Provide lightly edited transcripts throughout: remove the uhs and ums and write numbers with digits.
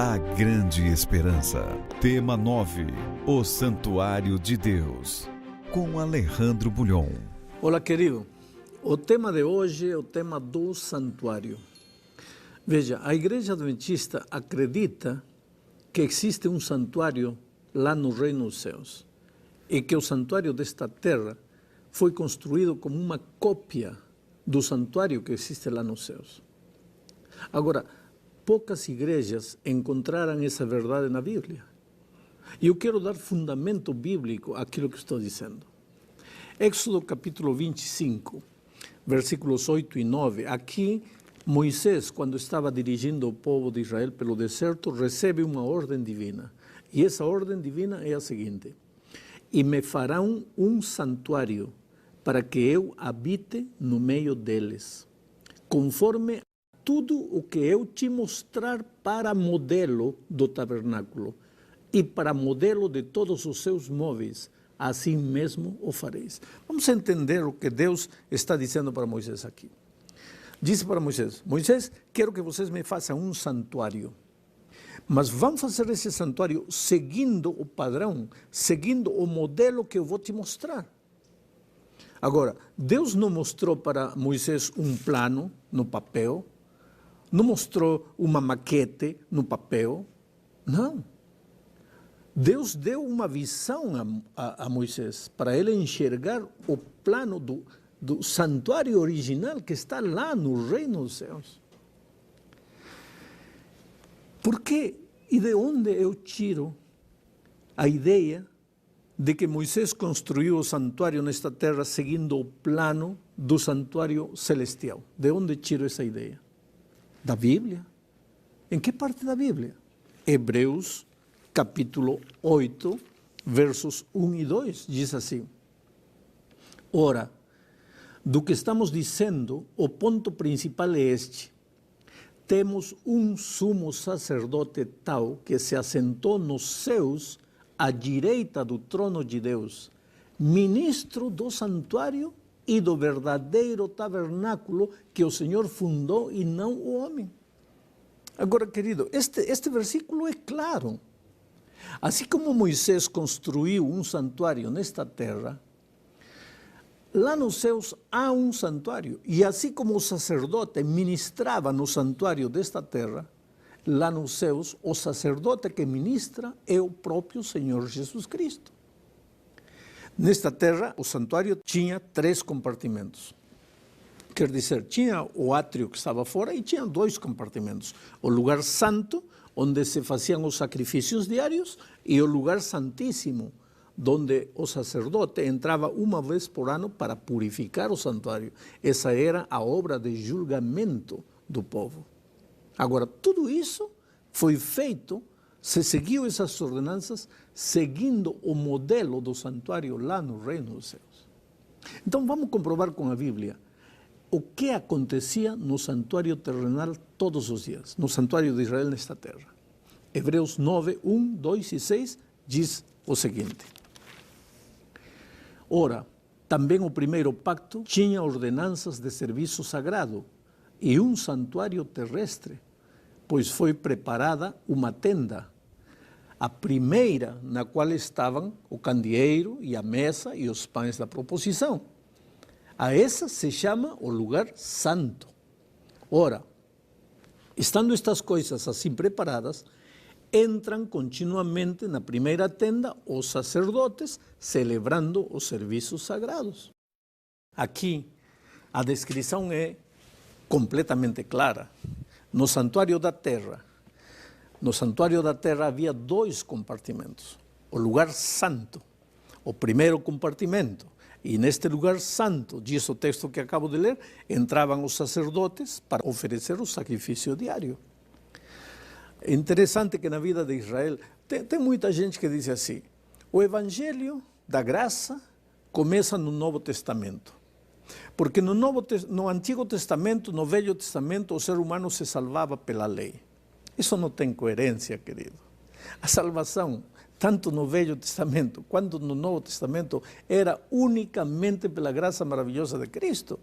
A Grande Esperança. Tema 9. O Santuário de Deus. Com Alejandro Bulhon. Olá, querido. O tema de hoje é o tema do santuário. Veja, a Igreja Adventista acredita que existe um santuário lá no Reino dos Céus e que o santuário desta terra foi construído como uma cópia do santuário que existe lá nos céus. Agora, poucas igrejas encontraram essa verdade na Bíblia. E eu quero dar fundamento bíblico àquilo que estou dizendo. Éxodo capítulo 25, versículos 8 e 9. Aqui, Moisés, quando estava dirigindo o povo de Israel pelo deserto, recebe uma ordem divina. E essa ordem divina é a seguinte: e me farão um santuário para que eu habite no meio deles, conforme tudo o que eu te mostrar para modelo do tabernáculo e para modelo de todos os seus móveis, assim mesmo o fareis. Vamos entender o que Deus está dizendo para Moisés aqui. Disse para Moisés: Moisés, quero que vocês me façam um santuário, mas vamos fazer esse santuário seguindo o padrão, seguindo o modelo que eu vou te mostrar. Agora, Deus não mostrou para Moisés um plano no papel, não mostrou uma maquete no papel, não. Deus deu uma visão a Moisés para ele enxergar o plano do santuário original que está lá no Reino dos Céus. Por que e de onde eu tiro a ideia de que Moisés construiu o santuário nesta terra seguindo o plano do santuário celestial? De onde tiro essa ideia? Da Bíblia. Em que parte da Bíblia? Hebreus, capítulo 8, versos 1 e 2, diz assim: ora, do que estamos dizendo, o ponto principal é este: temos um sumo sacerdote tal que se assentou nos céus à direita do trono de Deus, ministro do santuário e do verdadeiro tabernáculo que o Senhor fundou e não o homem. Agora, querido, este versículo é claro. Assim como Moisés construiu um santuário nesta terra, lá nos céus há um santuário. E assim como o sacerdote ministrava no santuário desta terra, lá nos céus o sacerdote que ministra é o próprio Senhor Jesus Cristo. Nesta terra, o santuário tinha 3 compartimentos. Quer dizer, tinha o átrio que estava fora e tinha 2 compartimentos. O lugar santo, onde se faziam os sacrifícios diários, e o lugar santíssimo, onde o sacerdote entrava uma vez por ano para purificar o santuário. Essa era a obra de julgamento do povo. Agora, tudo isso foi feito, se seguiu essas ordenanças, seguindo o modelo do santuário lá no Reino dos Céus. Então, vamos comprovar com a Bíblia o que acontecia no santuário terrenal todos os dias, no santuário de Israel nesta terra. Hebreus 9, 1, 2 e 6 diz o seguinte: ora, também o primeiro pacto tinha ordenanças de serviço sagrado e um santuário terrestre, pois foi preparada uma tenda, a primeira na qual estavam o candeeiro e a mesa e os pães da proposição. A essa se chama o lugar santo. Ora, estando estas coisas assim preparadas, entram continuamente na primeira tenda os sacerdotes celebrando os serviços sagrados. Aqui a descrição é completamente clara. No santuário da terra havia 2 compartimentos. O lugar santo, o primeiro compartimento. E neste lugar santo, diz o texto que acabo de ler, entravam os sacerdotes para oferecer o sacrifício diário. É interessante que na vida de Israel, tem muita gente que diz assim: o evangelho da graça começa no Novo Testamento. Porque no Antigo Testamento, no Velho Testamento, o ser humano se salvava pela lei. Isso não tem coerência, querido. A salvação, tanto no Velho Testamento quanto no Novo Testamento, era unicamente pela graça maravilhosa de Cristo.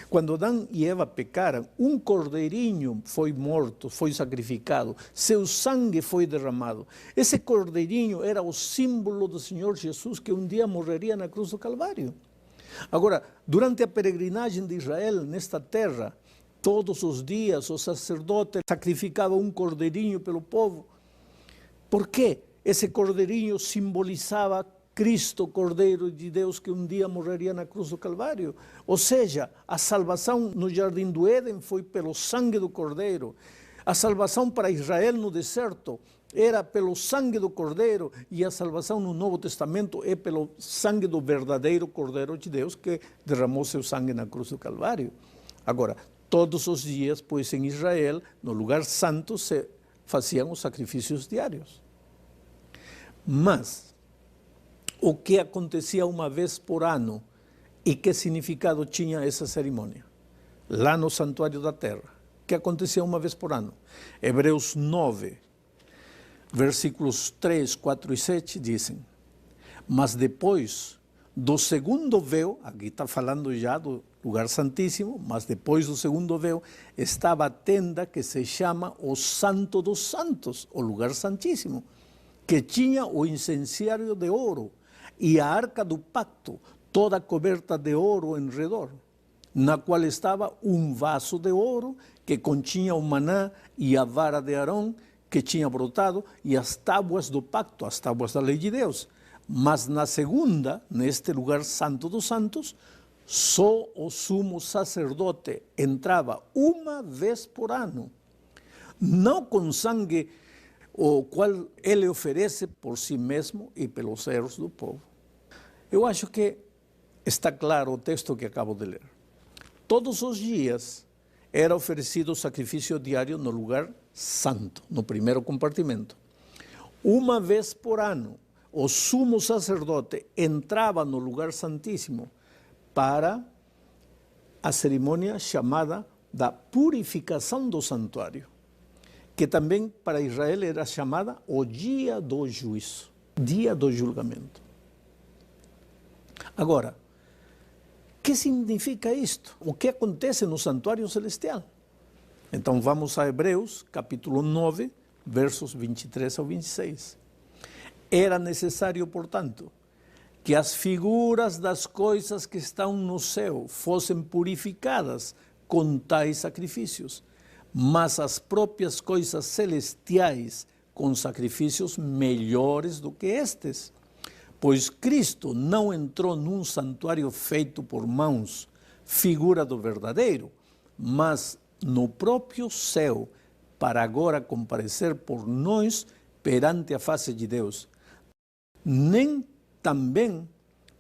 Quando Adão e Eva pecaram, um cordeirinho foi morto, foi sacrificado, seu sangue foi derramado. Esse cordeirinho era o símbolo do Senhor Jesus, que um dia morreria na cruz do Calvário. Agora, durante a peregrinagem de Israel nesta terra, todos os dias o sacerdote sacrificava um cordeirinho pelo povo. Por quê? Esse cordeirinho simbolizava Cristo, Cordeiro de Deus, que um dia morreria na cruz do Calvário. Ou seja, a salvação no Jardim do Éden foi pelo sangue do Cordeiro. A salvação para Israel no deserto era pelo sangue do Cordeiro, e a salvação no Novo Testamento é pelo sangue do verdadeiro Cordeiro de Deus, que derramou seu sangue na cruz do Calvário. Agora, todos os dias, pois em Israel, no lugar santo, se faziam os sacrifícios diários. Mas o que acontecia uma vez por ano e que significado tinha essa cerimônia? Lá no Santuário da Terra, que acontecia uma vez por ano. Hebreus 9, versículos 3, 4 e 7 dizem: mas depois do segundo véu, aqui está falando já do lugar santíssimo, mas depois do segundo véu estava a tenda que se chama o Santo dos Santos, o lugar santíssimo, que tinha o incenciário de ouro e a arca do pacto, toda coberta de ouro em redor, na qual estava um vaso de ouro que continha o maná e a vara de Arão que tinha brotado e as tábuas do pacto, as tábuas da lei de Deus. Mas na segunda, neste lugar santo dos santos, só o sumo sacerdote entrava uma vez por ano, não com sangue, o qual ele oferece por si mesmo e pelos erros do povo. Eu acho que está claro o texto que acabo de ler. Todos os dias era oferecido o sacrifício diário no lugar santo, no primeiro compartimento. Uma vez por ano, o sumo sacerdote entrava no lugar santíssimo para a cerimônia chamada da purificação do santuário, que também para Israel era chamada o dia do juízo, dia do julgamento. Agora, o que significa isto? O que acontece no santuário celestial? Então vamos a Hebreus, capítulo 9, versos 23 ao 26. Era necessário, portanto, que as figuras das coisas que estão no céu fossem purificadas com tais sacrifícios, mas as próprias coisas celestiais com sacrifícios melhores do que estes. Pois Cristo não entrou num santuário feito por mãos, figura do verdadeiro, mas no próprio céu, para agora comparecer por nós perante a face de Deus. Nem também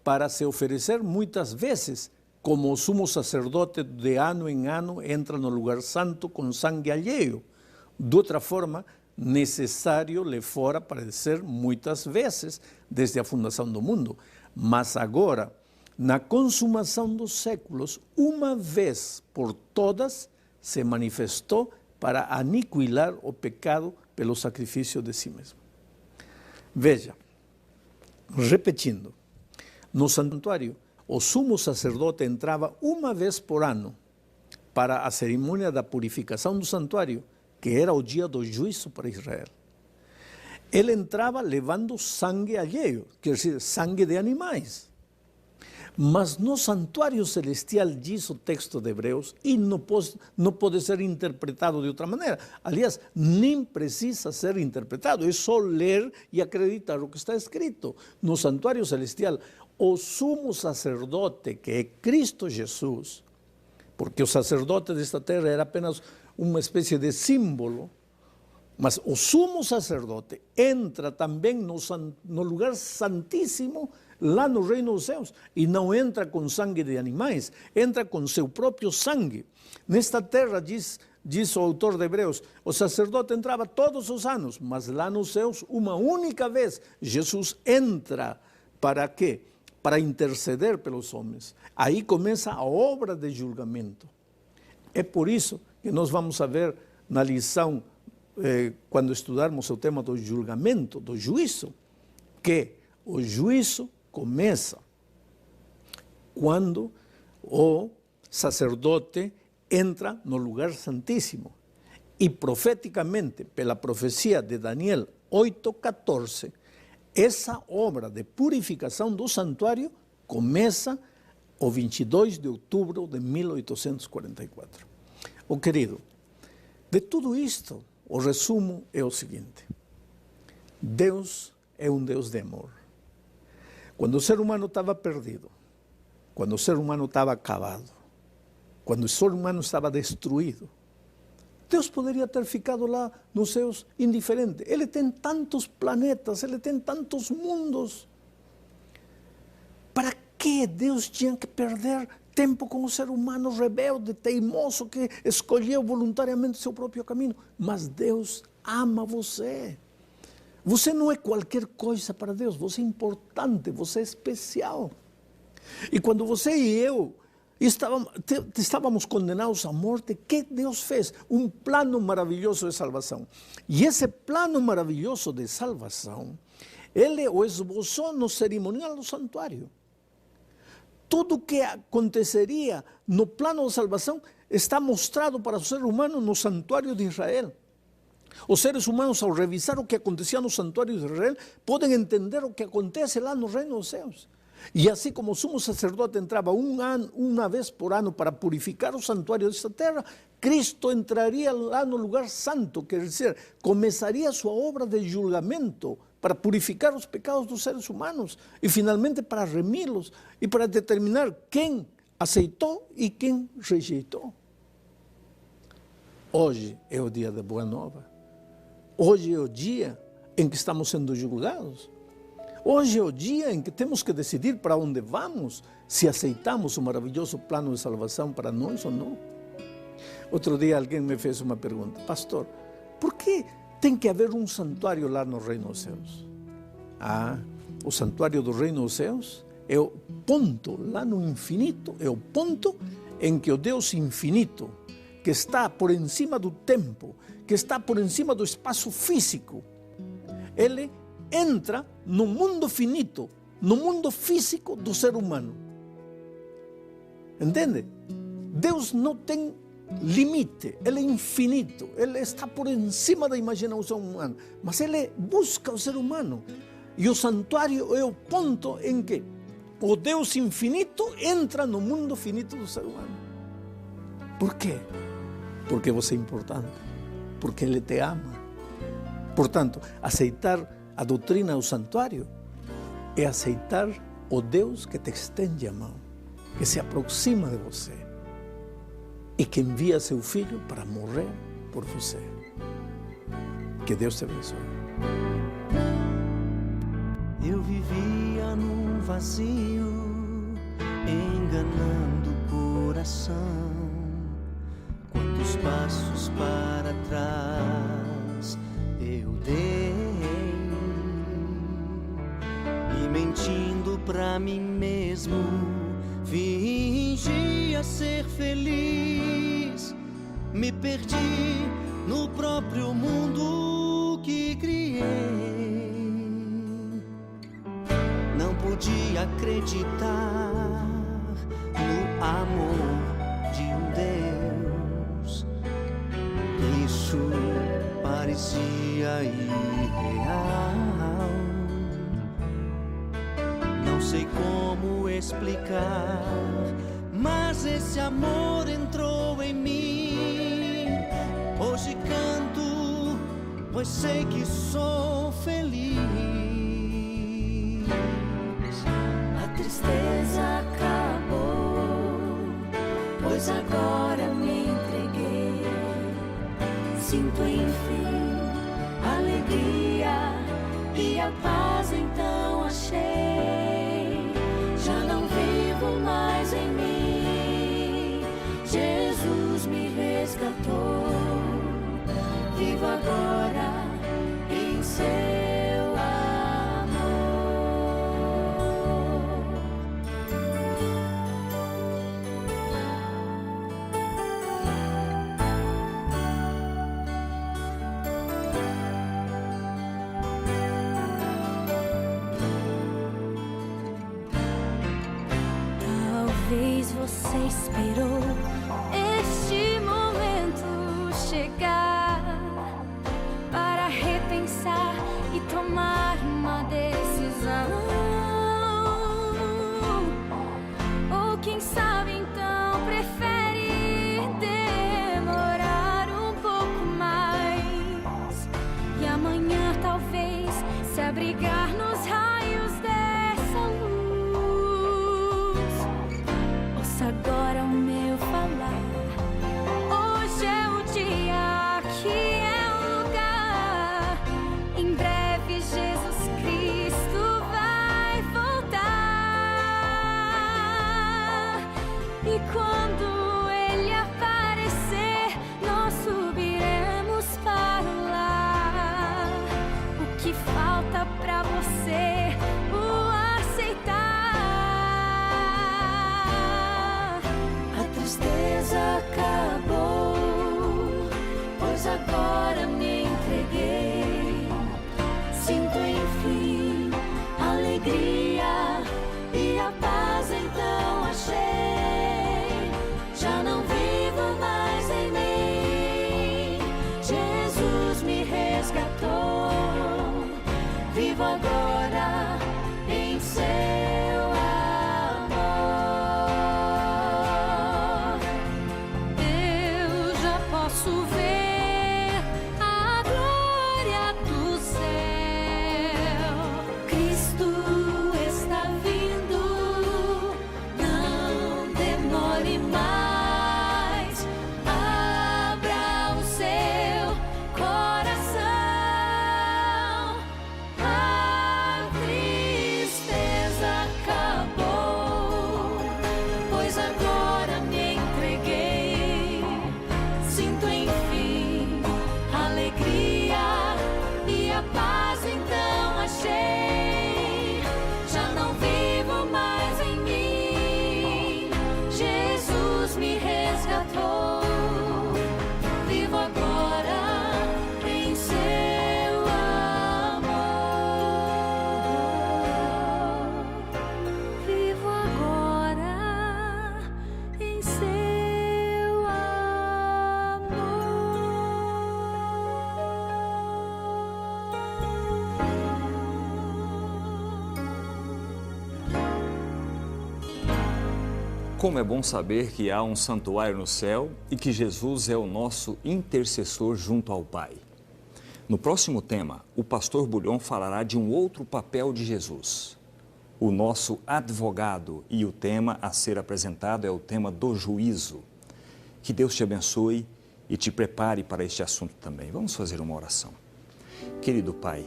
para se oferecer muitas vezes, como o sumo sacerdote de ano em ano entra no lugar santo com sangue alheio. De outra forma, necessário lhe fora padecer muitas vezes desde a fundação do mundo. Mas agora, na consumação dos séculos, uma vez por todas, se manifestou para aniquilar o pecado pelo sacrifício de si mesmo. Veja, repetindo, no santuário, o sumo sacerdote entrava uma vez por ano para a cerimônia da purificação do santuário, que era o dia do juízo para Israel. Ele entrava levando sangue alheio, quer dizer, sangue de animais. Mas no santuário celestial, diz o texto de Hebreus, e não pode ser interpretado de outra maneira. Aliás, nem precisa ser interpretado, é só ler e acreditar o que está escrito. No santuário celestial, o sumo sacerdote, que é Cristo Jesus, porque o sacerdote desta terra era apenas uma espécie de símbolo, mas o sumo sacerdote entra também no lugar santíssimo, lá no reino dos céus, e não entra com sangue de animais, entra com seu próprio sangue. Nesta terra, diz o autor de Hebreus, o sacerdote entrava todos os anos, mas lá nos céus, uma única vez, Jesus entra. Para quê? Para interceder pelos homens. Aí começa a obra de julgamento. É por isso que nós vamos ver na lição, quando estudarmos o tema do julgamento, do juízo, que o juízo começa quando o sacerdote entra no lugar santíssimo. E profeticamente, pela profecia de Daniel 8:14, essa obra de purificação do santuário começa o 22 de outubro de 1844. Oh, querido, de tudo isto, o resumo é o seguinte: Deus é um Deus de amor. Quando o ser humano estava perdido, quando o ser humano estava acabado, quando o ser humano estava destruído, Deus poderia ter ficado lá nos céus indiferente. Ele tem tantos planetas, ele tem tantos mundos. Para que Deus tinha que perder tempo com o ser humano rebelde, teimoso, que escolheu voluntariamente seu próprio caminho? Mas Deus ama você. Você não é qualquer coisa para Deus, você é importante, você é especial. E quando você e eu estávamos condenados à morte, o que Deus fez? Um plano maravilhoso de salvação. E esse plano maravilhoso de salvação, Ele o esboçou no cerimonial do santuário. Tudo o que aconteceria no plano de salvação está mostrado para o ser humano no santuário de Israel. Os seres humanos, ao revisar o que acontecia no santuário de Israel, podem entender o que acontece lá no reino dos céus. E assim como o sumo sacerdote entrava uma vez por ano para purificar o santuário desta terra, Cristo entraria lá no lugar santo, quer dizer, começaria sua obra de julgamento para purificar os pecados dos seres humanos e finalmente para remi-los e para determinar quem aceitou e quem rejeitou. Hoje é o dia da Boa Nova. Hoje é o dia em que estamos sendo julgados. Hoje é o dia em que temos que decidir para onde vamos, se aceitamos o maravilhoso plano de salvação para nós ou não. Outro dia alguém me fez uma pergunta: pastor, por que tem que haver um santuário lá no Reino dos Céus? O santuário do Reino dos Céus é o ponto lá no infinito, é o ponto em que o Deus infinito, que está por encima do tempo, que está por encima do espaço físico, Ele entra no mundo finito, no mundo físico do ser humano. Entende? Deus não tem limite, Ele é infinito, Ele está por encima da imaginação humana, mas Ele busca o ser humano. E o santuário é o ponto em que o Deus infinito entra no mundo finito do ser humano. Por quê? Porque você é importante, porque Ele te ama. Portanto, aceitar a doutrina do santuário é aceitar o Deus que te estende a mão, que se aproxima de você e que envia seu Filho para morrer por você. Que Deus te abençoe. Eu vivia num vazio, enganando o coração. Quantos passos para trás eu dei, e mentindo pra mim mesmo, fingia ser feliz. Me perdi no próprio mundo que criei. Não podia acreditar no amor de um Deus. Isso parecia irreal. Não sei como explicar, mas esse amor entrou em mim. Hoje canto, pois sei que sou feliz. A tristeza acabou, pois agora me entreguei. Sinto enfim alegria e a paz então achei. Já não vivo mais em mim, Jesus me resgatou. Vivo agora em seu amor. Talvez vezes você esperou este momento chegar para repensar e tomar uma decisão? Ou quem sabe então prefere demorar um pouco mais e amanhã talvez se abrigar nos raios dessa luz? Ouça agora o meu falar. Hoje é o dia, aqui é o lugar. Em breve Jesus Cristo vai voltar. E quando Ele aparecer, nós subiremos para lá. O que falta pra você o aceitar? A tristeza acabou, pois agora me entreguei. Sinto enfim alegria e a paz então achei. Já não vivo mais em mim, Jesus me resgatou. Vivo agora em seu amor. Eu já posso ver a glória do céu. Cristo está vindo, não demore mais. Abra o seu coração. A tristeza acabou, pois agora me entreguei. Sinto enfim alegria e a paz então achei. Já não vivo mais em mim, Jesus me resgatou. Vivo agora em seu amor. Vivo agora em seu Como é bom saber que há um santuário no céu e que Jesus é o nosso intercessor junto ao Pai. No próximo tema, o pastor Bulhon falará de um outro papel de Jesus, o nosso advogado, e o tema a ser apresentado é o tema do juízo. Que Deus te abençoe e te prepare para este assunto também. Vamos fazer uma oração. Querido Pai,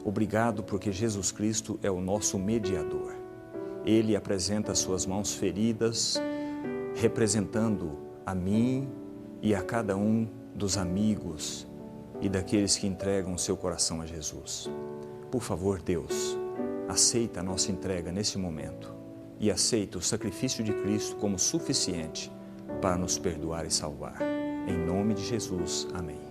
obrigado porque Jesus Cristo é o nosso mediador. Ele apresenta suas mãos feridas, representando a mim e a cada um dos amigos e daqueles que entregam seu coração a Jesus. Por favor, Deus, aceita a nossa entrega nesse momento e aceita o sacrifício de Cristo como suficiente para nos perdoar e salvar. Em nome de Jesus, amém.